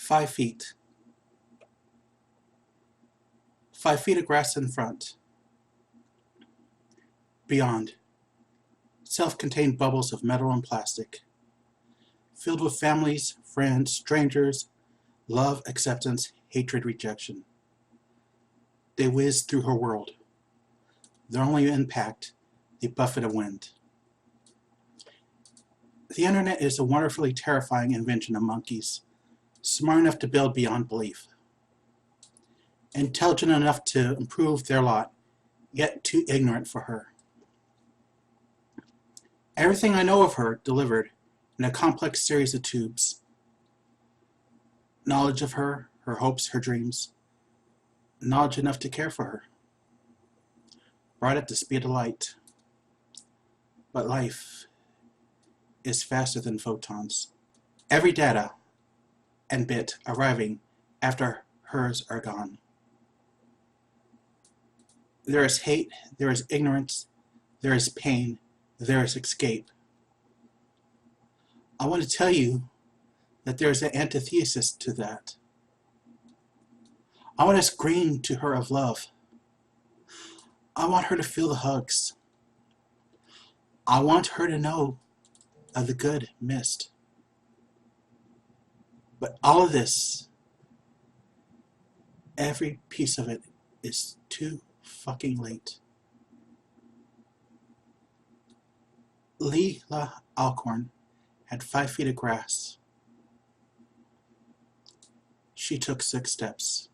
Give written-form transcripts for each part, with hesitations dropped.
5 feet. 5 feet of grass in front. Beyond. Self-contained bubbles of metal and plastic. Filled with families, friends, strangers, love, acceptance, hatred, rejection. They whiz through her world. Their only impact, the buffet of wind. The internet is a wonderfully terrifying invention of monkeys, smart enough to build beyond belief, intelligent enough to improve their lot, yet too ignorant for her. Everything I know of her delivered in a complex series of tubes. Knowledge of her, her hopes, her dreams. Knowledge enough to care for her. Brought at the speed of light. But life is faster than photons. Every data and bit arriving after hers are gone. There is hate, there is ignorance, there is pain, there is escape. I want to tell you that there is an antithesis to that. I want to scream to her of love. I want her to feel the hugs. I want her to know of the good missed. But all of this, every piece of it, is too fucking late. Leila Alcorn had 5 feet of grass. She took 6 steps.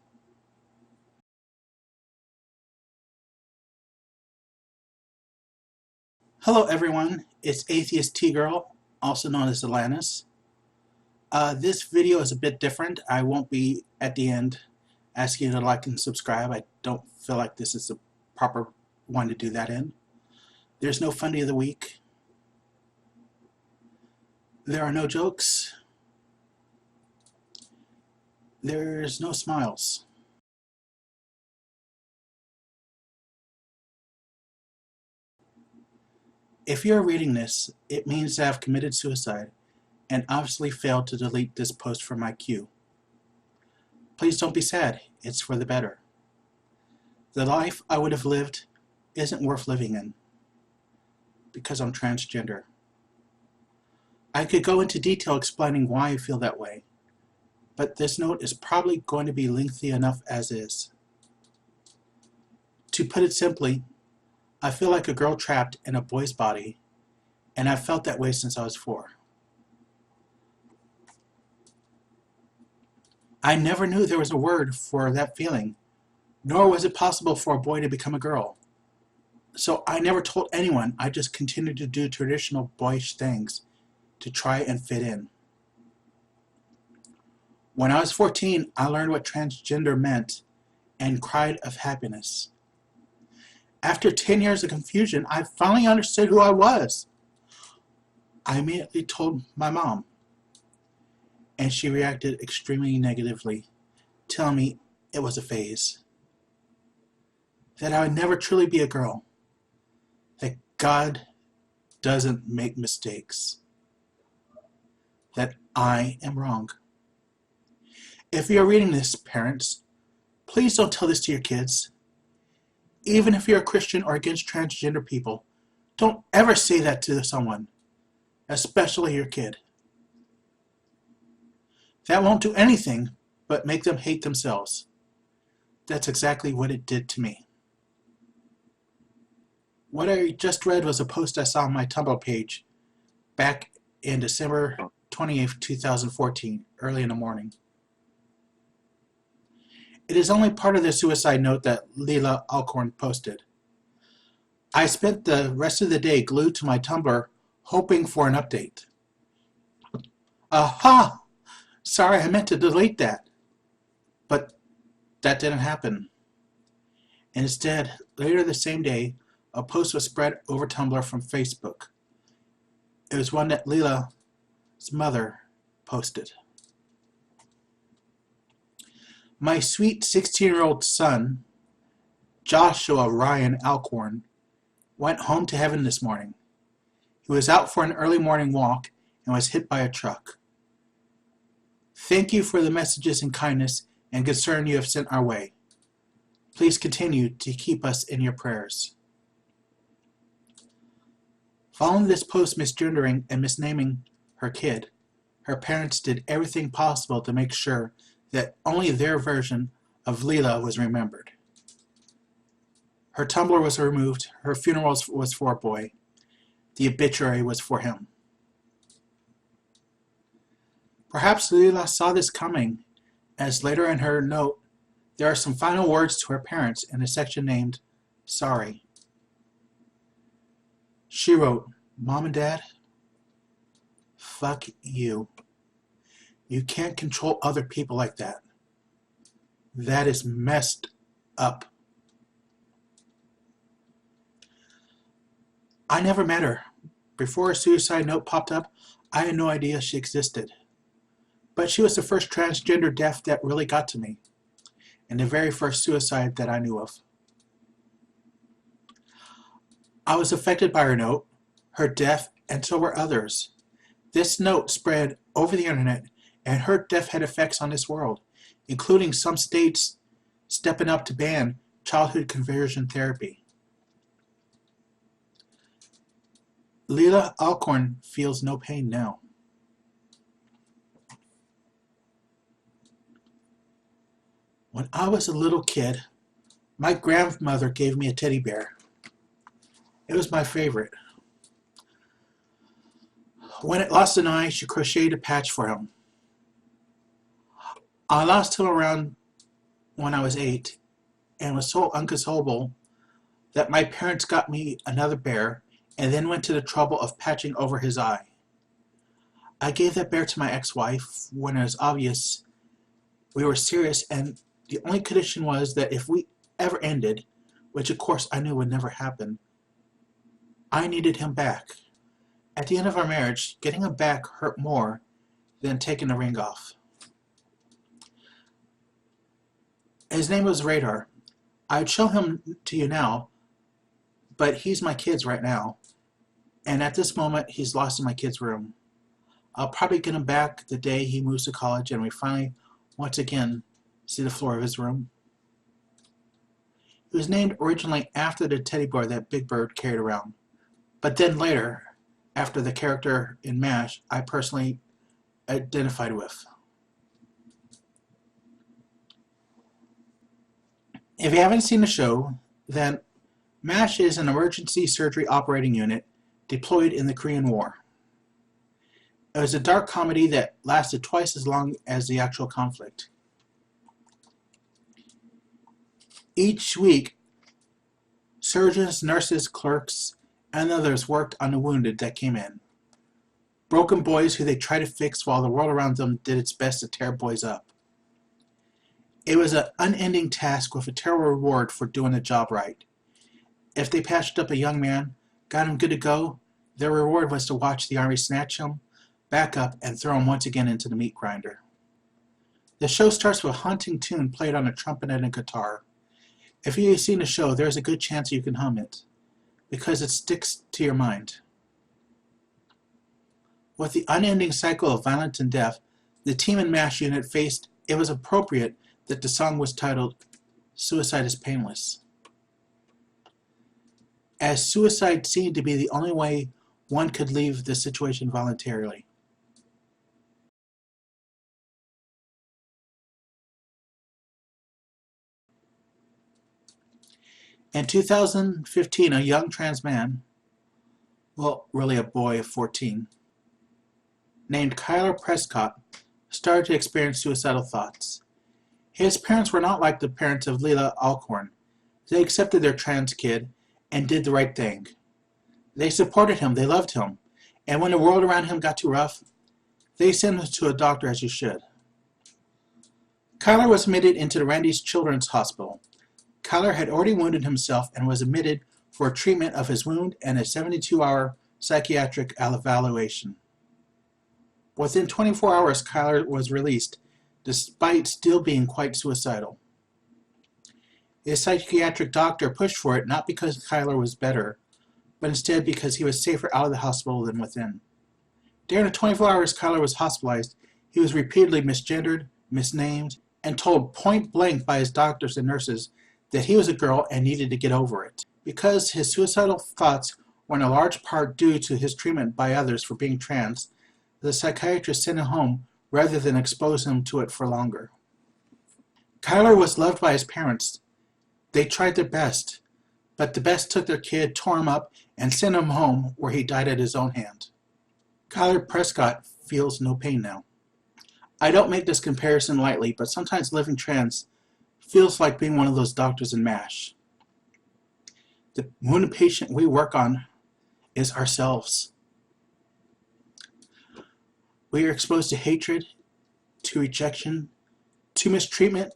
Hello everyone, it's Atheist T-Girl, also known as Alanis. This video is a bit different. I won't be at the end asking you to like and subscribe. I don't feel like this is the proper one to do that in. There's no funny of the week. There are no jokes. There's no smiles. If you're reading this, it means that I've committed suicide and obviously failed to delete this post from my queue. Please don't be sad, it's for the better. The life I would have lived isn't worth living in because I'm transgender. I could go into detail explaining why I feel that way, but this note is probably going to be lengthy enough as is. To put it simply, I feel like a girl trapped in a boy's body, and I've felt that way since I was 4. I never knew there was a word for that feeling, nor was it possible for a boy to become a girl. So I never told anyone. I just continued to do traditional boyish things to try and fit in. When I was 14, I learned what transgender meant and cried of happiness. After 10 years of confusion, I finally understood who I was. I immediately told my mom, and she reacted extremely negatively, telling me it was a phase, that I would never truly be a girl, that God doesn't make mistakes, that I am wrong. If you're reading this, parents, please don't tell this to your kids. Even if you're a Christian or against transgender people, don't ever say that to someone, especially your kid. That won't do anything but make them hate themselves. That's exactly what it did to me. What I just read was a post I saw on my Tumblr page back in December 28th, 2014, early in the morning. It is only part of the suicide note that Leila Alcorn posted. I spent the rest of the day glued to my Tumblr hoping for an update. Aha! Sorry, I meant to delete that. But that didn't happen. Instead, later the same day, a post was spread over Tumblr from Facebook. It was one that Leila's mother posted. My sweet 16-year-old son, Joshua Ryan Alcorn, went home to heaven this morning. He was out for an early morning walk and was hit by a truck. Thank you for the messages and kindness and concern you have sent our way. Please continue to keep us in your prayers. Following this post misgendering and misnaming her kid, her parents did everything possible to make sure that only their version of Leela was remembered. Her Tumblr was removed, her funeral was for a boy, the obituary was for him. Perhaps Leela saw this coming, as later in her note, there are some final words to her parents in a section named Sorry. She wrote, Mom and Dad, fuck you. You can't control other people like that. That is messed up. I never met her. Before her suicide note popped up, I had no idea she existed. But she was the first transgender death that really got to me, and the very first suicide that I knew of. I was affected by her note, her death, and so were others. This note spread over the internet, and her death had effects on this world, including some states stepping up to ban childhood conversion therapy. Leela Alcorn feels no pain now. When I was a little kid, my grandmother gave me a teddy bear. It was my favorite. When it lost an eye, she crocheted a patch for him. I lost him around when I was 8 and was so inconsolable that my parents got me another bear and then went to the trouble of patching over his eye. I gave that bear to my ex-wife when it was obvious we were serious, and the only condition was that if we ever ended, which of course I knew would never happen, I needed him back. At the end of our marriage, getting him back hurt more than taking the ring off. His name was Radar. I'd show him to you now, but he's my kid's right now. And at this moment, he's lost in my kid's room. I'll probably get him back the day he moves to college and we finally, once again, see the floor of his room. He was named originally after the teddy bear that Big Bird carried around. But then later, after the character in MASH, I personally identified with. If you haven't seen the show, then MASH is an emergency surgery operating unit deployed in the Korean War. It was a dark comedy that lasted twice as long as the actual conflict. Each week, surgeons, nurses, clerks, and others worked on the wounded that came in. Broken boys who they tried to fix while the world around them did its best to tear boys up. It was an unending task with a terrible reward for doing the job right. If they patched up a young man, got him good to go, their reward was to watch the army snatch him, back up, and throw him once again into the meat grinder. The show starts with a haunting tune played on a trumpet and a guitar. If you've seen the show, there's a good chance you can hum it, because it sticks to your mind. With the unending cycle of violence and death the team in MASH unit faced, it was appropriate that the song was titled Suicide is Painless, as suicide seemed to be the only way one could leave the situation voluntarily. In 2015, a young trans man, well, really a boy of 14, named Kyler Prescott, started to experience suicidal thoughts. His parents were not like the parents of Leela Alcorn. They accepted their trans kid and did the right thing. They supported him, they loved him, and when the world around him got too rough, they sent him to a doctor as you should. Kyler was admitted into the Randy's Children's Hospital. Kyler had already wounded himself and was admitted for treatment of his wound and a 72-hour psychiatric evaluation. Within 24 hours, Kyler was released, despite still being quite suicidal. His psychiatric doctor pushed for it not because Kyler was better, but instead because he was safer out of the hospital than within. During the 24 hours Kyler was hospitalized, He was repeatedly misgendered, misnamed, and told point blank by his doctors and nurses that he was a girl and needed to get over it. Because his suicidal thoughts were in a large part due to his treatment by others for being trans, the psychiatrist sent him home rather than expose him to it for longer. Kyler was loved by his parents. They tried their best, but the best took their kid, tore him up, and sent him home where he died at his own hand. Kyler Prescott feels no pain now. I don't make this comparison lightly, but sometimes living trans feels like being one of those doctors in MASH. The wounded patient we work on is ourselves. We are exposed to hatred, to rejection, to mistreatment,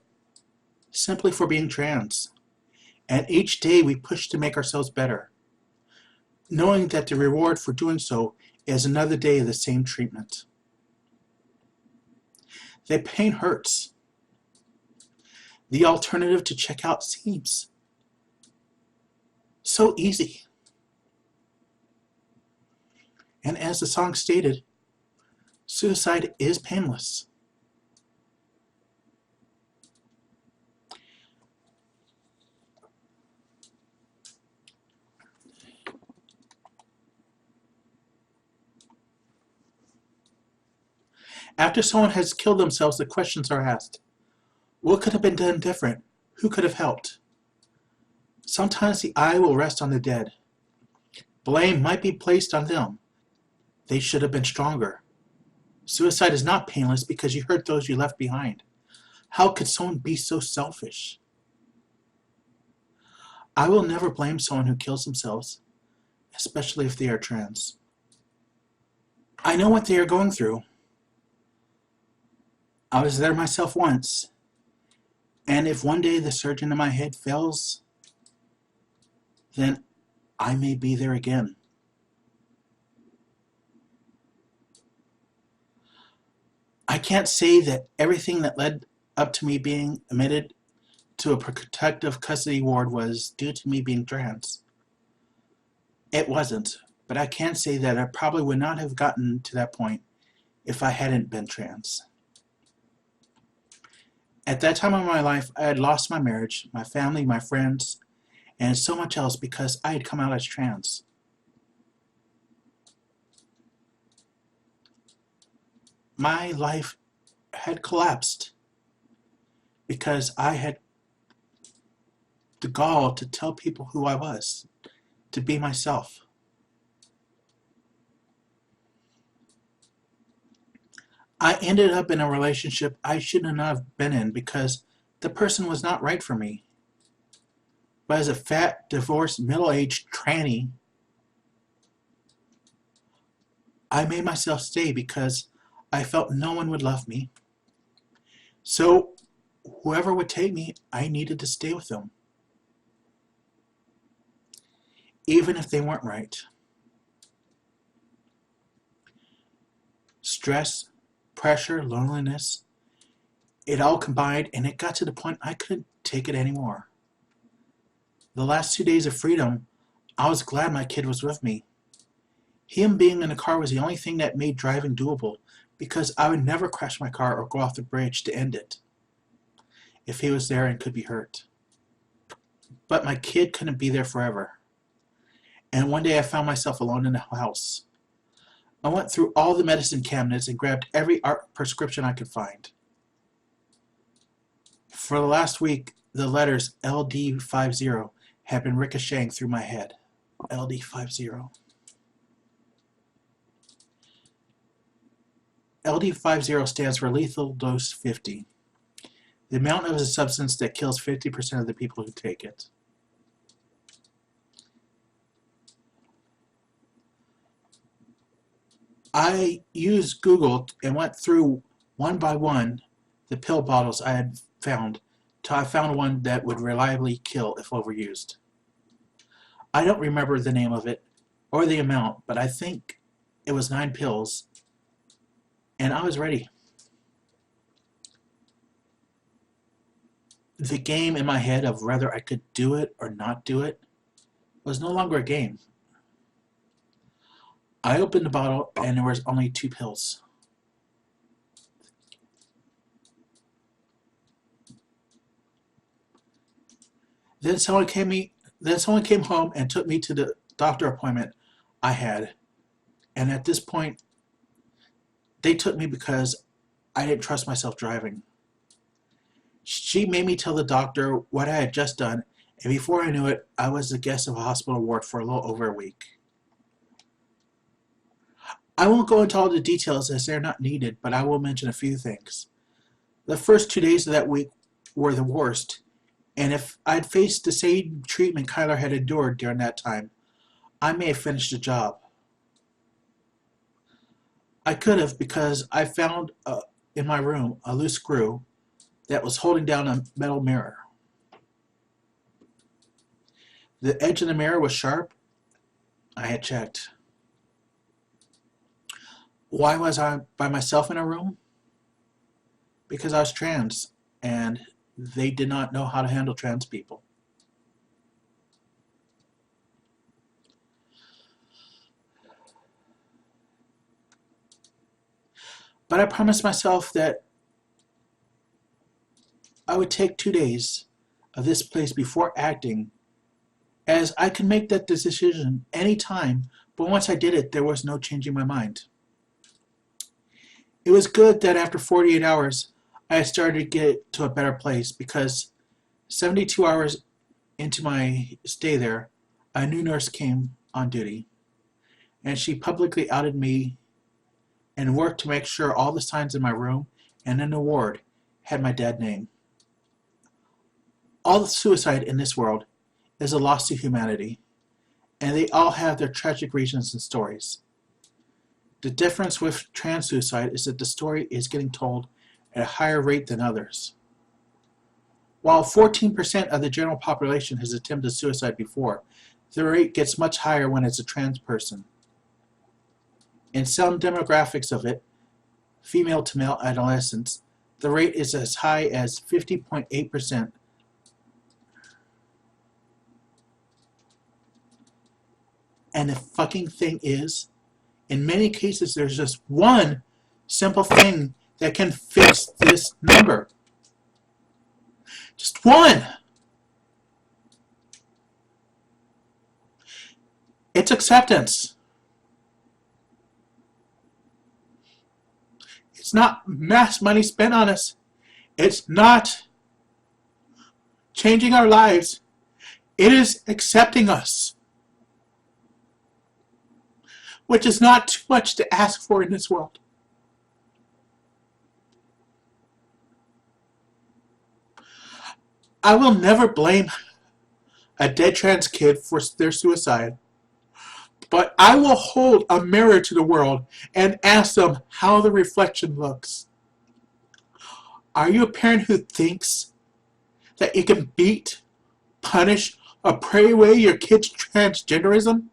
simply for being trans. And each day we push to make ourselves better, knowing that the reward for doing so is another day of the same treatment. The pain hurts. The alternative to check out seems so easy. And as the song stated, suicide is painless. After someone has killed themselves, the questions are asked. What could have been done different? Who could have helped? Sometimes the eye will rest on the dead. Blame might be placed on them. They should have been stronger. Suicide is not painless because you hurt those you left behind. How could someone be so selfish? I will never blame someone who kills themselves, especially if they are trans. I know what they are going through. I was there myself once, and if one day the surgeon in my head fails, then I may be there again. I can't say that everything that led up to me being admitted to a protective custody ward was due to me being trans. It wasn't, but I can say that I probably would not have gotten to that point if I hadn't been trans. At that time of my life, I had lost my marriage, my family, my friends, and so much else because I had come out as trans. My life had collapsed because I had the gall to tell people who I was, to be myself. I ended up in a relationship I shouldn't have been in because the person was not right for me. But as a fat, divorced, middle-aged tranny, I made myself stay because I felt no one would love me. So whoever would take me, I needed to stay with them, even if they weren't right. Stress, pressure, loneliness, it all combined, and it got to the point I couldn't take it anymore. The last 2 days of freedom, I was glad my kid was with me. Him being in the car was the only thing that made driving doable because I would never crash my car or go off the bridge to end it if he was there and could be hurt. But my kid couldn't be there forever. And one day I found myself alone in the house. I went through all the medicine cabinets and grabbed every prescription I could find. For the last week, the letters LD50 have been ricocheting through my head. LD50. LD50 stands for lethal dose 50. The amount of a substance that kills 50% of the people who take it. I used Google and went through one by one the pill bottles I had found till I found one that would reliably kill if overused. I don't remember the name of it or the amount, but I think it was 9 pills, and I was ready. The game in my head of whether I could do it or not do it was no longer a game. I opened the bottle and there was only 2 pills. Then someone came home and took me to the doctor appointment I had. And at this point, they took me because I didn't trust myself driving. She made me tell the doctor what I had just done, and before I knew it, I was the guest of a hospital ward for a little over a week. I won't go into all the details as they're not needed, but I will mention a few things. The first 2 days of that week were the worst, and if I'd faced the same treatment Kyler had endured during that time, I may have finished the job. I could have, because I found in my room a loose screw that was holding down a metal mirror. The edge of the mirror was sharp. I had checked. Why was I by myself in a room? Because I was trans, and they did not know how to handle trans people. But I promised myself that I would take 2 days of this place before acting, as I could make that decision any time, but once I did it, there was no changing my mind. It was good that after 48 hours, I had started to get to a better place, because 72 hours into my stay there, a new nurse came on duty, and she publicly outed me and worked to make sure all the signs in my room and in the ward had my dead name. All the suicide in this world is a loss to humanity, and they all have their tragic reasons and stories. The difference with trans suicide is that the story is getting told at a higher rate than others. While 14% of the general population has attempted suicide before, the rate gets much higher when it's a trans person. In some demographics of it, female to male adolescents, the rate is as high as 50.8%. And the fucking thing is, in many cases, there's just one simple thing that can fix this number. Just one. It's acceptance. It's not mass money spent on us. It's not changing our lives. It is accepting us, which is not too much to ask for in this world. I will never blame a dead trans kid for their suicide, but I will hold a mirror to the world and ask them how the reflection looks. Are you a parent who thinks that you can beat, punish, or pray away your kid's transgenderism?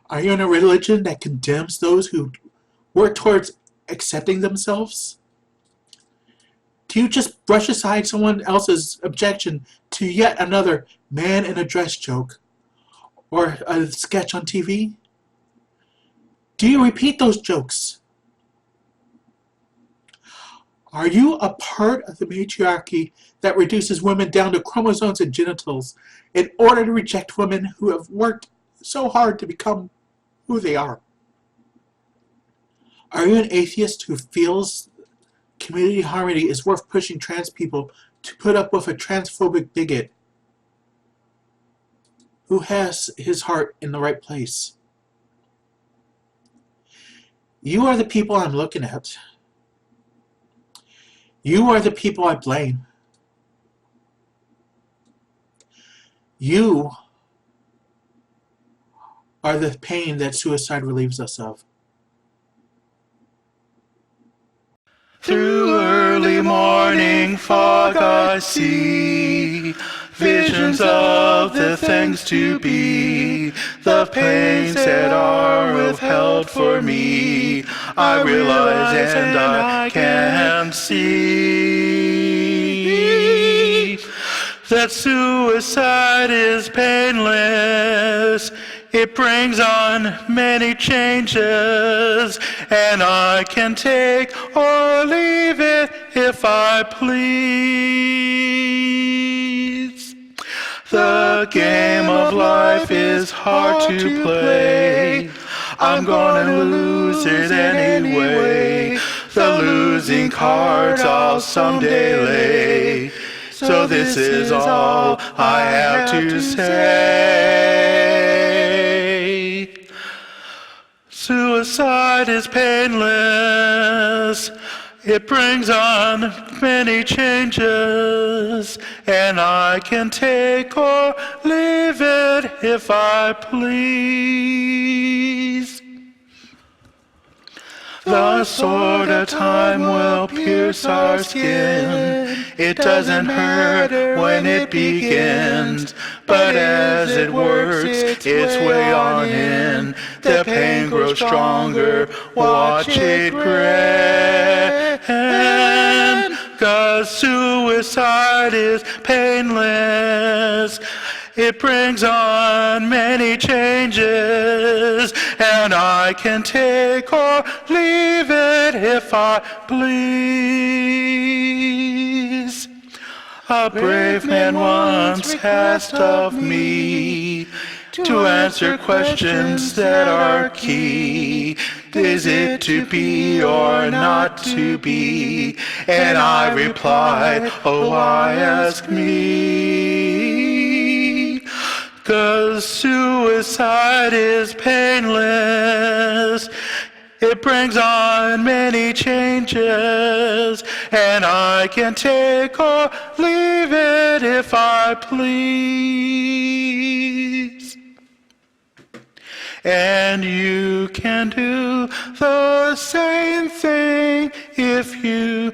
Are you in a religion that condemns those who work towards accepting themselves? Do you just brush aside someone else's objection to yet another man in a dress joke or a sketch on TV? Do you repeat those jokes? Are you a part of the matriarchy that reduces women down to chromosomes and genitals in order to reject women who have worked so hard to become who they are? Are you an atheist who feels community harmony is worth pushing trans people to put up with a transphobic bigot who has his heart in the right place? You are the people I'm looking at. You are the people I blame. You are the pain that suicide relieves us of. Through early morning fog I see visions of the things to be, the pains that are withheld for me. I realize and I can see that suicide is painless. It brings on many changes, and I can take or leave it if I please. The game of life is hard to play. I'm gonna lose it anyway. The losing cards I'll someday lay. So this is all I have to say. Suicide is painless. It brings on many changes, and I can take or leave it if I please. The sword of time will pierce our skin. It doesn't hurt when it begins, but as it works its way on in, the pain grows stronger. Watch it grin. 'Cause suicide is painless. It brings on many changes, and I can take or leave it if I please. A brave man once asked of me to answer questions that are key. Is it to be or not to be? And I replied, oh, why ask me? 'Cause suicide is painless. It brings on many changes, and I can take or leave it if I please. And you can do the same thing if you